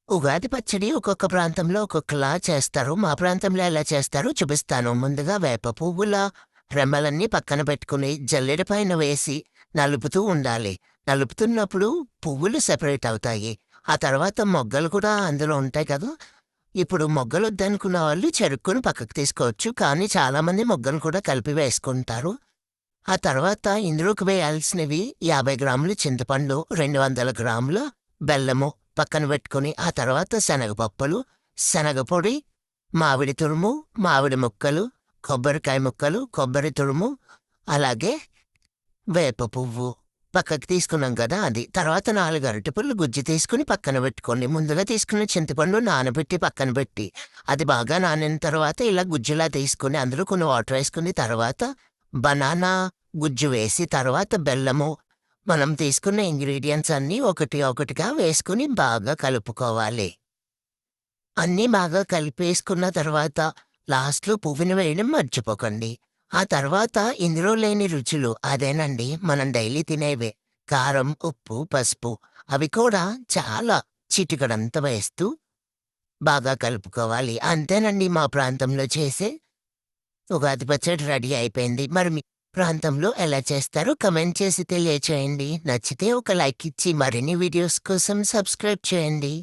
ఉగాది పచ్చడి ఒక్కొక్క ప్రాంతంలో ఒక్కొక్కలా చేస్తారు. మా ప్రాంతంలో ఎలా చేస్తారో చూపిస్తాను. ముందుగా వేప పువ్వుల రెమ్మలన్నీ పక్కన పెట్టుకుని జల్లెడ పైన వేసి నలుపుతూ ఉండాలి. నలుపుతున్నప్పుడు పువ్వులు సెపరేట్ అవుతాయి. ఆ తర్వాత మొగ్గలు కూడా అందులో ఉంటాయి కదా! ఇప్పుడు మొగ్గలొద్దనుకున్న వాళ్ళు చెరుక్కుని పక్కకు తీసుకోవచ్చు. కానీ చాలామంది మొగ్గలు కూడా కలిపి వేసుకుంటారు. ఆ తర్వాత ఇందులోకి వేయాల్సినవి 50 గ్రాములు చింతపండు, 200 గ్రాముల బెల్లము పక్కన పెట్టుకొని, ఆ తర్వాత శనగపప్పులు, శనగపొడి, మామిడి తురుము, మామిడి ముక్కలు, కొబ్బరికాయ ముక్కలు, కొబ్బరి తురుము, అలాగే వేప పువ్వు పక్కకి తీసుకున్నాం కదా అది. తర్వాత 4 అరటిపళ్ళు గుజ్జు తీసుకుని పక్కన పెట్టుకోండి. ముందుగా తీసుకున్న చింతపండు నానబెట్టి పక్కన పెట్టి, అది బాగా నానిన తర్వాత ఇలా గుజ్జులా తీసుకొని అందులో కొన్ని వాటర్ వేసుకుని తర్వాత బనానా గుజ్జు వేసి, తర్వాత బెల్లము, మనం తీసుకున్న ఇంగ్రీడియెంట్స్ అన్నీ ఒకటి ఒకటిగా వేసుకుని బాగా కలుపుకోవాలి. అన్నీ బాగా కలిపేసుకున్న తర్వాత లాస్ట్‌లో పువ్వుని వేయడం మర్చిపోకండి. ఆ తర్వాత ఇందులో లేని రుచులు అదేనండి మనం డైలీ తినేవే. కారం, ఉప్పు, పసుపు అవి కూడా చాలా చిటికెడంత వేస్తూ బాగా కలుపుకోవాలి. అంతేనండి మా ప్రాంతంలో చేసే ఉగాది పచ్చడి రెడీ అయిపోయింది. మరి మీ ప్రాంతంలో ఎలా చేస్తారో కామెంట్ చేసి తెలియచేయండి. నచ్చితే ఒక లైక్ ఇచ్చి మరిన్ని వీడియోస్ కోసం సబ్స్క్రైబ్ చేయండి.